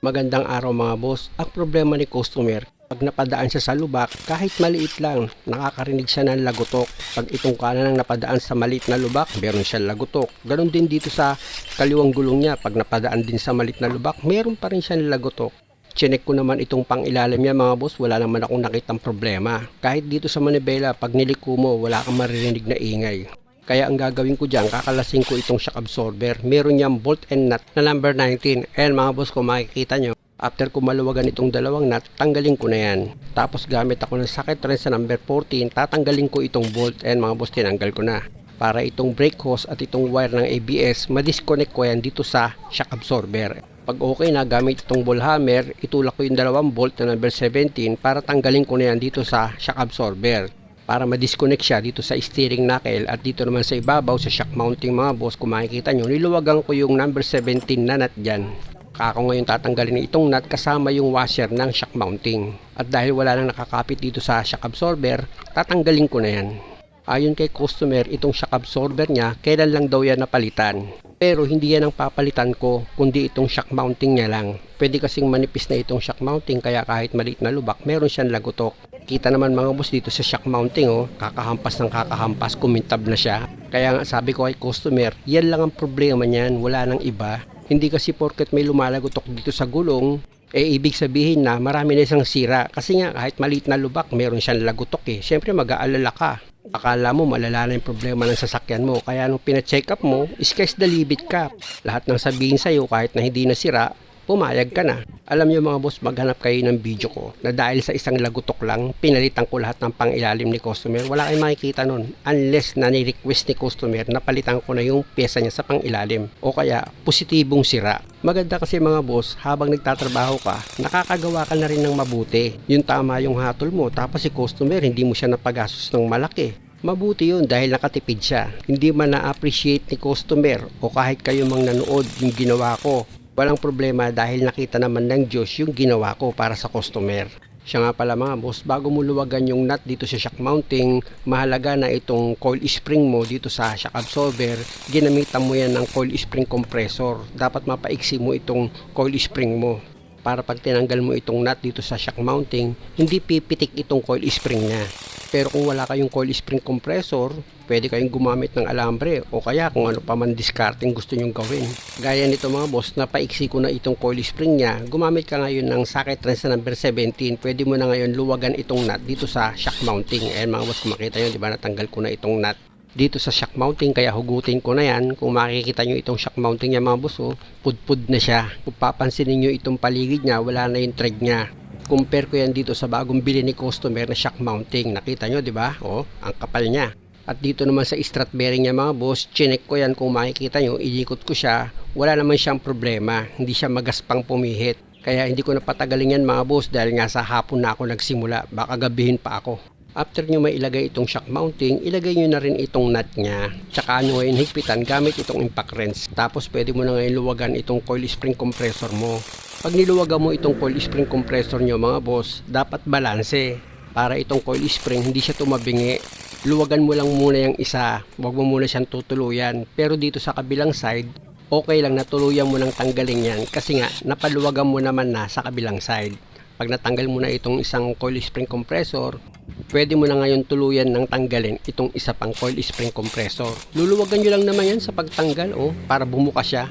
Magandang araw mga boss. Ang problema ni customer, pag napadaan siya sa lubak, kahit maliit lang, nakakarinig siya ng lagutok. Pag itong kanan ang napadaan sa maliit na lubak, meron siyang lagutok. Ganon din dito sa kaliwang gulong niya, pag napadaan din sa maliit na lubak, meron pa rin siyang lagutok. Chinek ko naman itong pangilalim niya mga boss, wala naman akong nakitang problema. Kahit dito sa manibela, pag niliko mo, wala kang maririnig na ingay. Kaya ang gagawin ko dyan, kakalasin ko itong shock absorber. Meron niyang bolt and nut na number 19. Ayan mga boss, kung makikita nyo, after ko maluwagan itong dalawang nut, tanggalin ko na yan. Tapos gamit ako ng socket wrench sa number 14, tatanggalin ko itong bolt. Ayan mga boss, tinanggal ko na. Para itong brake hose at itong wire ng ABS, madisconnect ko yan dito sa shock absorber. Pag okay na, gamit itong ball hammer, itulak ko yung dalawang bolt na number 17 para tanggalin ko na yan dito sa shock absorber. Para ma-disconnect siya dito sa steering knuckle at dito naman sa ibabaw sa shock mounting mga boss, kung makikita nyo, niluwagan ko yung number 17 na nut dyan. Kako ngayon tatanggalin itong nut kasama yung washer ng shock mounting. At dahil wala nang nakakapit dito sa shock absorber, tatanggalin ko na yan. Ayon kay customer, itong shock absorber niya, kailan lang daw yan napalitan. Pero hindi yan ang papalitan ko, kundi itong shock mounting niya lang. Pwede kasing manipis na itong shock mounting, kaya kahit maliit na lubak, meron siyang lagutok. Kita naman mga boss dito sa shock mounting, kakahampas ng kakahampas, kumintab na siya. Kaya nga sabi ko kay customer, yan lang ang problema niyan, wala nang iba. Hindi kasi porket may lumalagotok dito sa gulong, ibig sabihin na marami na siyang sira. Kasi nga kahit maliit na lubak, meron siyang lagutok Siyempre mag-aalala ka. Akala mo malala na yung problema ng sasakyan mo, kaya nung pina-check up mo, sky's the limit ka. Lahat ng sabihin sa'yo kahit na hindi nasira, pumayag ka na. Alam niyo mga boss, maghanap kayo ng video ko na dahil sa isang lagutok lang, pinalitan ko lahat ng pangilalim ni customer. Wala kayong makikita nun unless na ni-request ni customer na palitan ko na yung pyesa niya sa pangilalim o kaya positibong sira. Maganda kasi mga boss, habang nagtatrabaho ka, nakakagawa ka na rin ng mabuti. Yung tama yung hatol mo, tapos si customer hindi mo siya napagastos ng malaki. Mabuti yun dahil nakatipid siya. Hindi man na-appreciate ni customer o kahit kayo mang nanood yung ginawa ko, walang problema dahil nakita naman ng Diyos yung ginawa ko para sa customer. Siya nga pala mga boss, bago mo luwagan yung nut dito sa shock mounting, mahalaga na itong coil spring mo dito sa shock absorber, ginamitan mo yan ng coil spring compressor. Dapat mapaiksi mo itong coil spring mo. Para pag tinanggal mo itong nut dito sa shock mounting, hindi pipitik itong coil spring niya. Pero kung wala kayong coil spring compressor, pwede kayong gumamit ng alambre o kaya kung ano pa man discarding gusto nyong gawin. Gaya nito mga boss, napaiksi ko na itong coil spring niya, gumamit ka ngayon ng socket wrench na number 17, pwede mo na ngayon luwagan itong nut dito sa shock mounting. Ayan mga boss, kung makita nyo, diba natanggal ko na itong nut dito sa shock mounting, kaya hugutin ko na yan. Kung makikita nyo itong shock mounting niya mga boss, pudpud na siya. Kung papansinin nyo itong paligid niya, wala na yung thread niya. Compare ko yan dito sa bagong bili ni customer na shock mounting. Nakita nyo, di ba? Ang kapal niya. At dito naman sa strut bearing niya mga boss, chinek ko yan. Kung makikita nyo, iikot ko siya. Wala naman siyang problema. Hindi siya magaspang pumihit. Kaya hindi ko napatagalin yan mga boss dahil nga sa hapon na ako nagsimula. Baka gabihin pa ako. After nyo mailagay itong shock mounting, ilagay nyo na rin itong nut nya. Tsaka nyo ngayon higpitan gamit itong impact wrench. Tapos pwede mo na ngayon luwagan itong coil spring compressor mo. Pag niluwagan mo itong coil spring compressor nyo mga boss, dapat balanse. Para itong coil spring hindi siya tumabingi. Luwagan mo lang muna yung isa, huwag mo muna siyang tutuluyan. Pero dito sa kabilang side, okay lang na tuluyan mo nang tanggalin yan kasi nga napaluwagan mo naman na sa kabilang side. Pag natanggal mo na itong isang coil spring compressor, pwede mo na ngayon tuluyan ng tanggalin itong isa pang coil spring compressor. Luluwagan nyo lang naman yan sa pagtanggal para bumuka siya.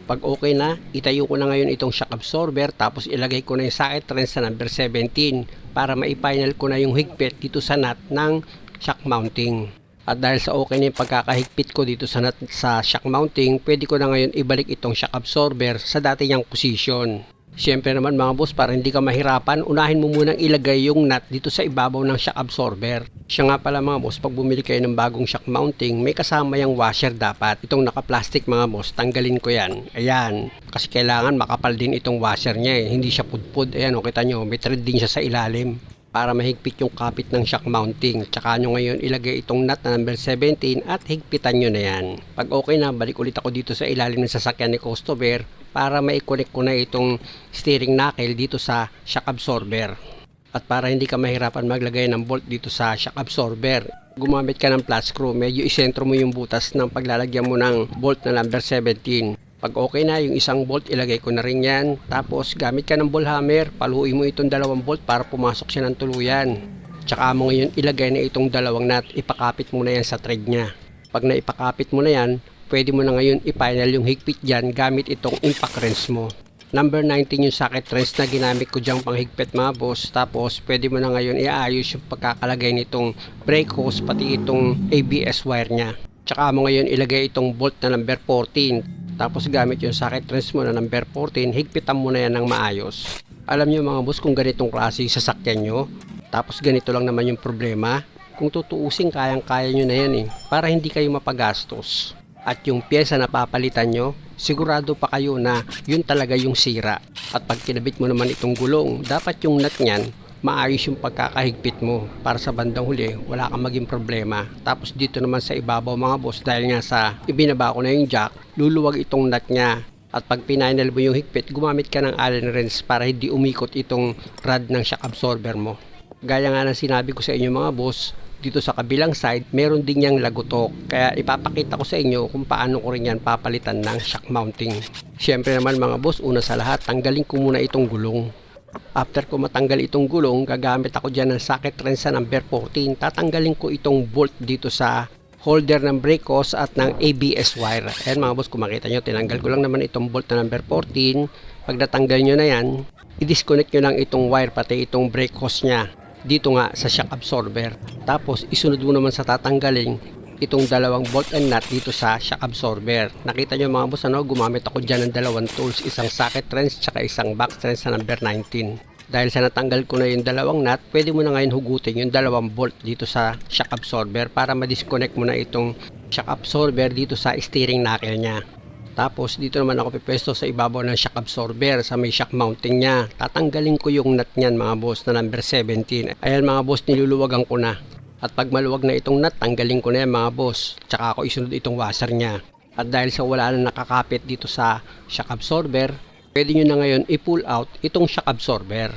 Pag okay na, itayo ko na ngayon itong shock absorber, tapos ilagay ko na yung socket wrench sa number 17 para ma-final ko na yung higpit dito sa nut ng shock mounting. At dahil sa okay na yung pagkakahigpit ko dito sa nut sa shock mounting, pwede ko na ngayon ibalik itong shock absorber sa dati niyang position. Siyempre naman mga boss, para hindi ka mahirapan, unahin mo munang ilagay yung nut dito sa ibabaw ng shock absorber. Siya nga pala mga boss, pag bumili kayo ng bagong shock mounting, may kasama yung washer dapat. Itong naka-plastic mga boss, tanggalin ko yan. Ayan, kasi kailangan makapal din itong washer niya hindi siya pudpud. Ayan kita nyo, may thread din siya sa ilalim. Para mahigpit yung kapit ng shock mounting. Tsaka nyo ngayon ilagay itong nut na number 17 at higpitan nyo na yan. Pag okay na, balik ulit ako dito sa ilalim ng sasakyan ni customer para mai-connect ko na itong steering knuckle dito sa shock absorber. At para hindi ka mahirapan maglagay ng bolt dito sa shock absorber, gumamit ka ng flat screw. Medyo isentro mo yung butas ng paglalagyan mo ng bolt na number 17. Pag okay na yung isang bolt, ilagay ko na rin yan. Tapos gamit ka ng ball hammer, paluin mo itong 2 bolt para pumasok siya ng tuluyan. Tsaka mo ngayon ilagay na itong 2 nut, ipakapit mo na yan sa thread niya. Pag naipakapit mo na yan, pwede mo na ngayon i-final yung higpit dyan gamit itong impact wrench mo. Number 19 yung socket wrench na ginamit ko dyan panghigpit mga boss. Tapos pwede mo na ngayon iayos yung pagkakalagay nitong brake hose pati itong ABS wire nya. Tsaka mo ngayon ilagay itong bolt na number 14. Tapos gamit yung socket wrench mo na number 14, higpitan mo na yan ng maayos. Alam nyo mga boss kung ganitong klase yung sasakyan nyo, tapos ganito lang naman yung problema, kung tutuusin kayang-kaya nyo na yan para hindi kayo mapagastos. At yung pyesa na papalitan nyo, sigurado pa kayo na yun talaga yung sira. At pag kinabit mo naman itong gulong, dapat yung nut nyan, maayos yung pagkakahigpit mo para sa bandang huli wala kang maging problema. Tapos dito naman sa ibabaw mga boss, dahil nga sa ibinaba ko na yung jack, luluwag itong nut nya. At pag pinanel mo yung higpit, gumamit ka ng Allen wrench para hindi umikot itong rod ng shock absorber mo. Gaya nga ng sinabi ko sa inyo mga boss, dito sa kabilang side meron din yang lagutok, kaya ipapakita ko sa inyo kung paano ko rin yan papalitan ng shock mounting. Syempre naman mga boss, una sa lahat tanggalin ko muna itong gulong. After ko matanggal itong gulong, gagamit ako dyan ng socket wrench sa number 14. Tatanggalin ko itong bolt dito sa holder ng brake hose at ng ABS wire. Ayan mga boss, kung makita nyo, tinanggal ko lang naman itong bolt na number 14. Pag natanggal nyo na yan, i-disconnect nyo lang itong wire pati itong brake hose nya dito nga sa shock absorber. Tapos isunod mo naman sa tatanggalin itong 2 bolt and nut dito sa shock absorber. Nakita nyo mga boss, gumamit ako dyan ng 2 tools, isang socket wrench tsaka isang box wrench sa number 19. Dahil sa natanggal ko na yung 2 nut, pwede mo na ngayon hugutin yung 2 bolt dito sa shock absorber para ma-disconnect mo na itong shock absorber dito sa steering knuckle nya. Tapos dito naman ako pipwesto sa ibabaw ng shock absorber sa may shock mounting nya. Tatanggalin ko yung nut nyan mga boss na number 17. Ayan mga boss, niluluwagan ko na. At pag maluwag na itong nut, tanggalin ko na yan mga boss. Tsaka ako isunod itong washer nya. At dahil sa wala na nakakapit dito sa shock absorber, pwede nyo na ngayon i-pull out itong shock absorber.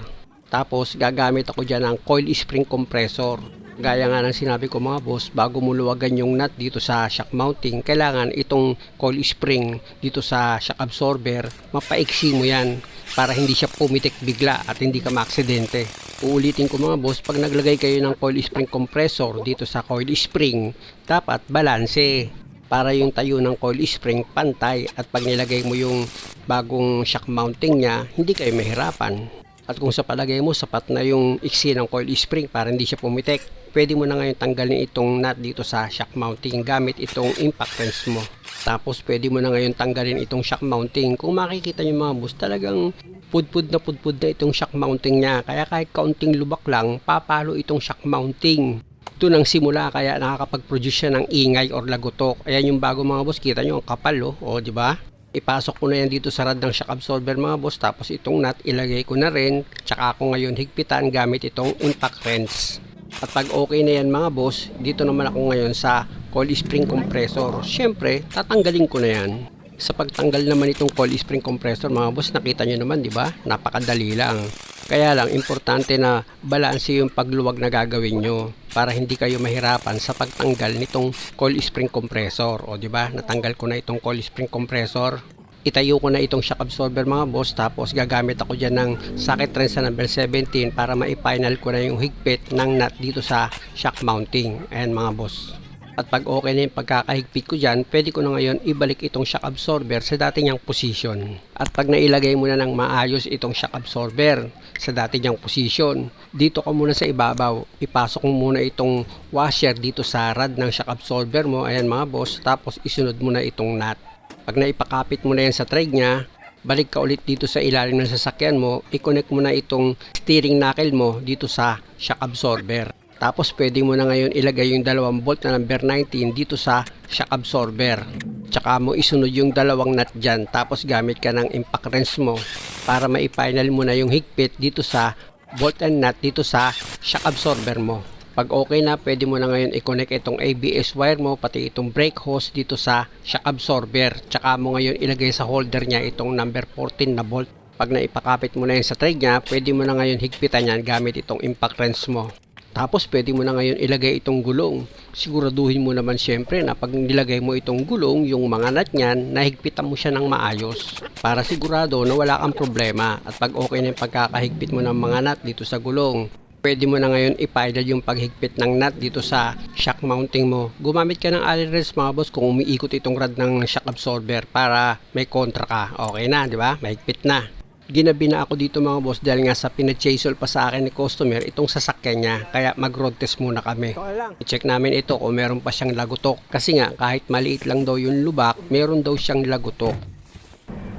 Tapos gagamit ako dyan ng coil spring compressor. Gaya nga ng sinabi ko mga boss, bago mo luwagan yung nut dito sa shock mounting, kailangan itong coil spring dito sa shock absorber, mapaiksi mo yan para hindi siya pumitik bigla at hindi ka maaksidente. Uulitin ko mga boss, pag naglagay kayo ng coil spring compressor dito sa coil spring, dapat balanse para yung tayo ng coil spring pantay, at pag nilagay mo yung bagong shock mounting nya, hindi kayo mahirapan. At kung sa palagay mo sapat na yung iksi ng coil spring para hindi siya pumitik, pwede mo na ngayon tanggalin itong nut dito sa shock mounting gamit itong impact wrench mo. Tapos pwede mo na ngayon tanggalin itong shock mounting. Kung makikita nyo mga boss, talagang pudpud na itong shock mounting nya. Kaya kahit kaunting lubak lang, papalo itong shock mounting. Ito nang simula, kaya nakakapag-produce siya ng ingay or lagutok. Ayan yung bago mga boss, kita nyo ang kapal o di ba? Ipasok ko na yan dito sa rod ng shock absorber mga boss. Tapos itong nut ilagay ko na rin. Tsaka ako ngayon higpitan gamit itong impact wrench. At pag okay na yan mga boss, dito naman ako ngayon sa coil spring compressor. Syempre, tatanggalin ko na yan. Sa pagtanggal naman itong coil spring compressor mga boss, nakita nyo naman, di ba? Napakadali lang. Kaya lang, importante na balanse yung pagluwag na gagawin nyo para hindi kayo mahirapan sa pagtanggal nitong coil spring compressor. O di ba? Natanggal ko na itong coil spring compressor. Itayo ko na itong shock absorber mga boss, tapos gagamit ako dyan ng socket wrench sa number 17 para ma-final ko na yung higpit ng nut dito sa shock mounting. Ayan mga boss. At pag okay na yung pagkakahigpit ko dyan, pwede ko na ngayon ibalik itong shock absorber sa dati niyang position. At pag nailagay mo na ng maayos itong shock absorber sa dati niyang position, dito ka muna sa ibabaw. Ipasok mo muna itong washer dito sa rod ng shock absorber mo. Ayan mga boss. Tapos isunod mo na itong nut. Pag naipakapit mo na yan sa thread niya, balik ka ulit dito sa ilalim ng sasakyan mo, i-connect mo na itong steering knuckle mo dito sa shock absorber. Tapos pwede mo na ngayon ilagay yung 2 bolt na number 19 dito sa shock absorber. Tsaka mo isunod yung 2 nut dyan. Tapos gamit ka ng impact wrench mo para ma-final mo na yung higpit dito sa bolt and nut dito sa shock absorber mo. Pag okay na, pwede mo na ngayon i-connect itong ABS wire mo pati itong brake hose dito sa shock absorber. Tsaka mo ngayon ilagay sa holder niya itong number 14 na bolt. Pag naipakapit mo na yun sa thread niya, pwede mo na ngayon higpitan yan gamit itong impact wrench mo. Tapos pwede mo na ngayon ilagay itong gulong. Siguraduhin mo naman syempre na pag nilagay mo itong gulong, yung mga nut niyan, nahigpitan mo siya ng maayos. Para sigurado na wala kang problema. At pag okay na yung pagkakahigpit mo ng mga nut dito sa gulong, pwede mo na ngayon ipidal yung paghigpit ng nut dito sa shock mounting mo. Gumamit ka ng allen wrench mga boss kung umiikot itong rod ng shock absorber para may kontra ka. Okay na, di ba? Mahigpit na. Ginabi na ako dito mga boss dahil nga sa pinachasel pa sa akin ni customer itong sasakyan niya, kaya mag-road test muna kami. I-check namin ito kung meron pa siyang lagutok, kasi nga kahit maliit lang daw yung lubak, meron daw siyang lagutok.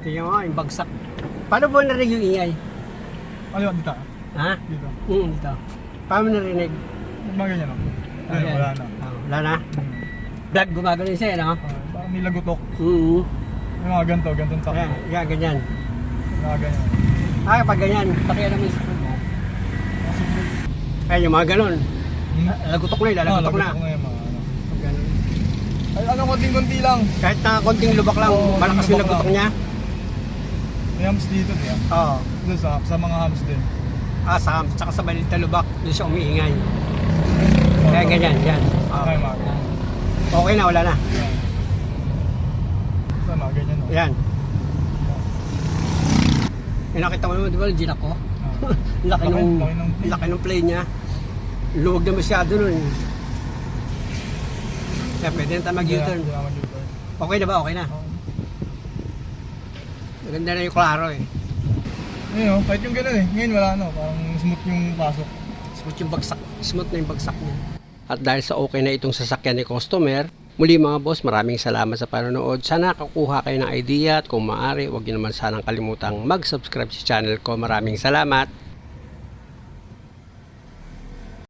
Tingnan mo, yung bagsak. Paano ba narinig yung ingay? Ano dito? Ha? Dito. Dito. Paano narinig? Mga ganyan no? Ayun, wala na. Wala na? Vlog, gumagano siya, no? Parang may lagutok. Mm-hmm. Yung mga ganito sakto. Yan, ganyan. Mga ganyan. Pag ganyan, pakiya naman sa mo. Ayun, yung mga ganon. Lagutok na, lalagutok na. Lagutok na yung mga ano. Pag ganon. Ay, ano, konting-konti lang. Kahit na konting lubak lang, Oo, malakas yung lubak lagutok lang. niya. May hams dito, diya. Oo. Doon sa mga hams din. Tsaka sa maliit na lubak, doon siya umiingay. Kaya ganyan, yan. Okay, mga ganyan. Okay na, wala na. Yan. Sa mga ganyan, no? Yan. Nakita mo naman, di ba, ginak ko? Laki ng play niya. Luwag na masyado nun. Kaya pwede na tayo mag-U-turn. Okay na ba? Okay na. Maganda na yung klaro eh. Ngayon, kahit yung gano'n eh. Ngayon wala no, parang smooth yung pasok. Smooth na yung bagsak niya. At dahil sa okay na itong sasakyan ni customer, muli mga boss, maraming salamat sa panonood. Sana kakuha kayo ng idea at kung maaari, huwag niyo naman sanang kalimutang mag-subscribe sa channel ko. Maraming salamat.